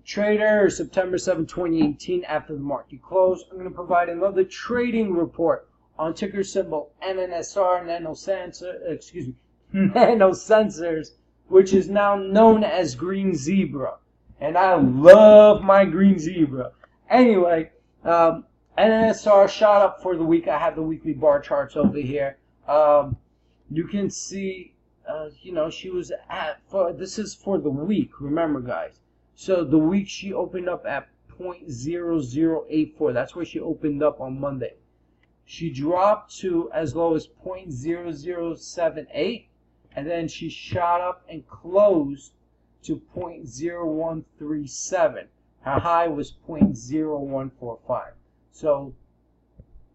Trader, September 7, 2018, after the market close. I'm going to provide another trading report on ticker symbol NNSR, nanosensors, which is now known as Green Zebra. And I love my Green Zebra. Anyway, NNSR shot up for the week. I have the weekly bar charts over here. You can see, she was this is for the week, remember, guys. So the week she opened up at 0.0084. That's where she opened up on Monday. She dropped to as low as 0.0078, and then she shot up and closed to 0.0137. Her high was 0.0145. So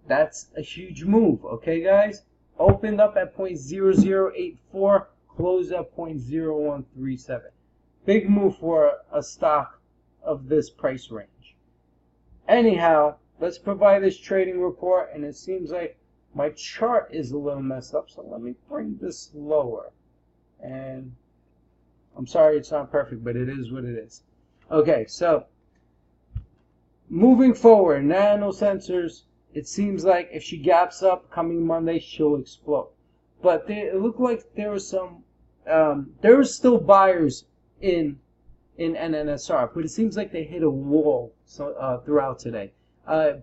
that's a huge move, okay, guys? Opened up at 0.0084, closed at 0.0137. Big move for a stock of this price range. Anyhow, let's provide this trading report, and it seems like my chart is a little messed up, so let me bring this lower. And I'm sorry it's not perfect, but it is what it is. Okay, so moving forward, nanosensors, it seems like if she gaps up coming Monday, she'll explode. But it looked like there was there were still buyers in NNSR, but it seems like they hit a wall throughout today.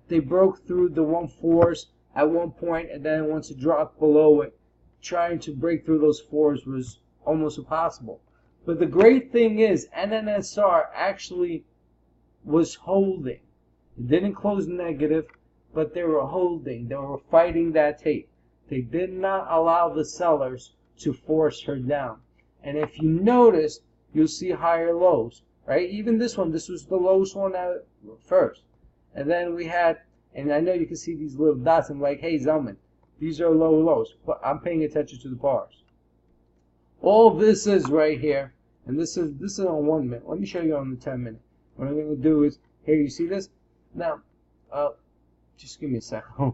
They broke through the 1.4s at one point, and then once it dropped below it, trying to break through those 4s was almost impossible. But the great thing is NNSR actually was holding. It didn't close negative, but they were holding. They were fighting that tape. They did not allow the sellers to force her down. And if you notice, you'll see higher lows, right? Even this one, this was the lowest one at first. And then we had, and I know you can see these little dots. I'm like, hey, Zelman, these are low lows. But I'm paying attention to the bars. All this is right here, and this is on 1 minute. Let me show you on the 10 minute. What I'm going to do is, here, you see this? Now, just give me a second.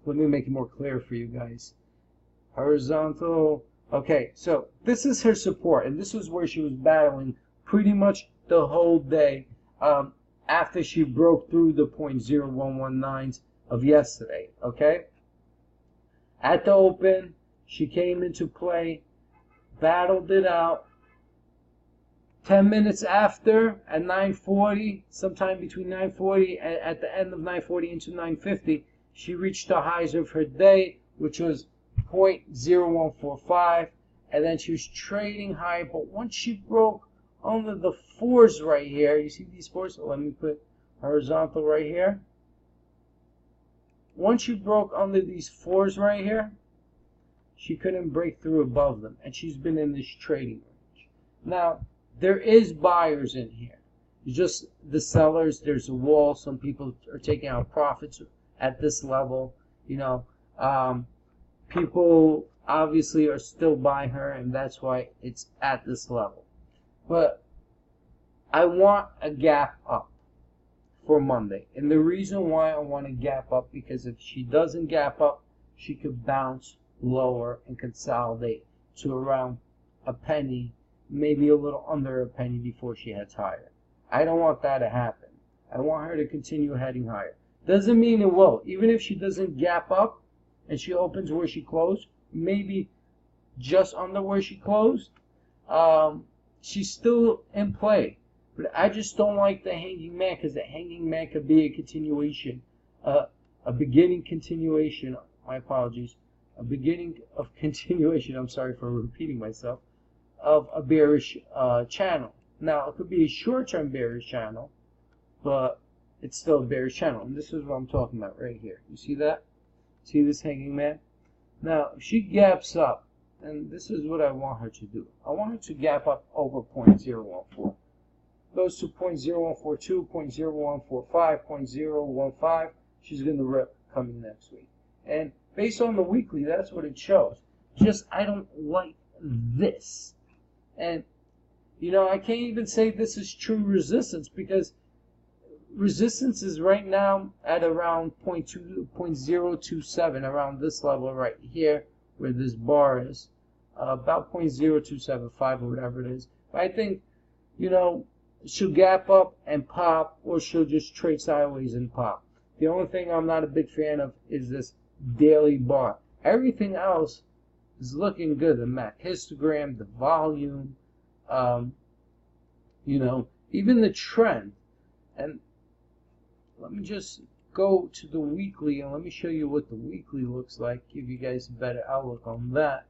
Let me make it more clear for you guys. Horizontal. Okay, so this is her support, and this is where she was battling pretty much the whole day after she broke through the 0.0119s of yesterday, okay? At the open, she came into play, battled it out. 10 minutes after, at 9:40, sometime between 9:40 and at the end of 9:40 into 9:50, she reached the highs of her day, which was 0.0145, and then she was trading high. But once she broke under the 4s right here, you see these 4s? So let me put horizontal right here. Once she broke under these 4s right here, she couldn't break through above them, and she's been in this trading range. Now, there is buyers in here. It's just the sellers. There's a wall. Some people are taking out profits at this level. People obviously are still buying her, and that's why it's at this level. But I want a gap up for Monday. And the reason why I want a gap up, because if she doesn't gap up, she could bounce lower and consolidate to around a penny, maybe a little under a penny before she heads higher. I don't want that to happen. I want her to continue heading higher. Doesn't mean it will. Even if she doesn't gap up and she opens where she closed, maybe just under where she closed, she's still in play. But I just don't like the hanging man, because the hanging man could be a continuation, a beginning continuation, my apologies, a beginning of continuation, I'm sorry for repeating myself, of a bearish channel. Now, it could be a short-term bearish channel, but it's still a bearish channel. And this is what I'm talking about right here. You see that? See this hanging man? Now, if she gaps up, and this is what I want her to do. I want her to gap up over 0.014. Goes to 0.0142, 0.0145, 0.015. She's going to rip coming next week. And based on the weekly, that's what it shows. Just, I don't like this. And, I can't even say this is true resistance, because resistance is right now at around 0.027, around this level right here, where this bar is, about 0.0275 or whatever it is. But I think, she'll gap up and pop, or she'll just trade sideways and pop. The only thing I'm not a big fan of is this daily bar. Everything else is looking good. The MAC histogram, the volume, even the trend. And let me just go to the weekly and let me show you what the weekly looks like, give you guys a better outlook on that.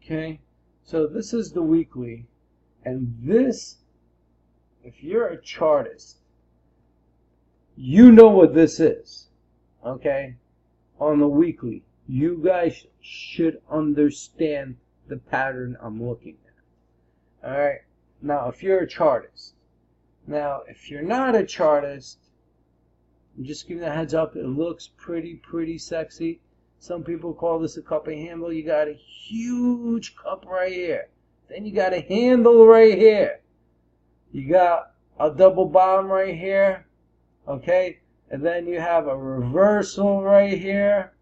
Okay, so this is the weekly, and this, if you're a chartist, you know what this is. Okay, on the weekly, you guys should understand the pattern I'm looking at. Alright, now if you're a chartist, now if you're not a chartist, I'm just giving a heads up, it looks pretty sexy. Some people call this a cup and handle. You got a huge cup right here. Then you got a handle right here. You got a double bottom right here. Okay? And then you have a reversal right here.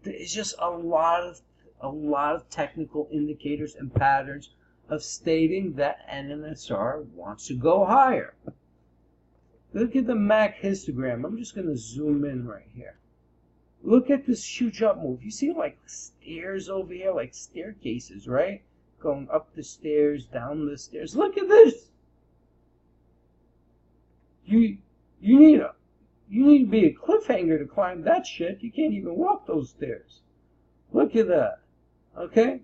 There's just a lot of technical indicators and patterns of stating that NNSR wants to go higher. Look at the MAC histogram. I'm just going to zoom in right here. Look at this huge up move. You see like stairs over here, like staircases, right? Going up the stairs, down the stairs. Look at this. You need to be a cliffhanger to climb that shit. You can't even walk those stairs. Look at that. Okay?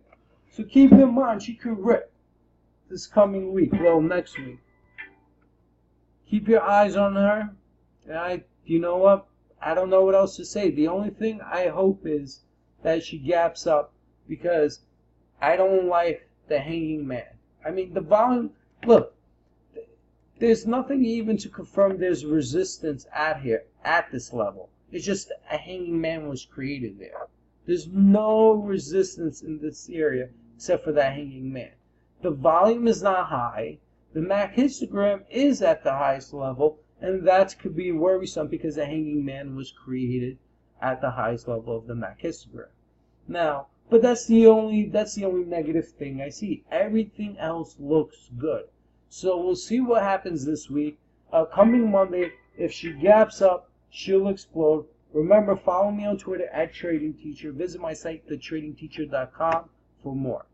So keep in mind, she could rip this coming week, well, next week. Keep your eyes on her. And you know what? I don't know what else to say. The only thing I hope is that she gaps up, because I don't like the hanging man. I mean, the volume, look, there's nothing even to confirm there's resistance at this level. It's just a hanging man was created there. There's no resistance in this area except for that hanging man. The volume is not high. The MAC histogram is at the highest level, and that could be worrisome because the hanging man was created at the highest level of the MAC histogram. Now, but that's the only negative thing I see. Everything else looks good. So we'll see what happens this week. Coming Monday, if she gaps up, she'll explode. Remember, follow me on Twitter @TradingTeacher. Visit my site, thetradingteacher.com, for more.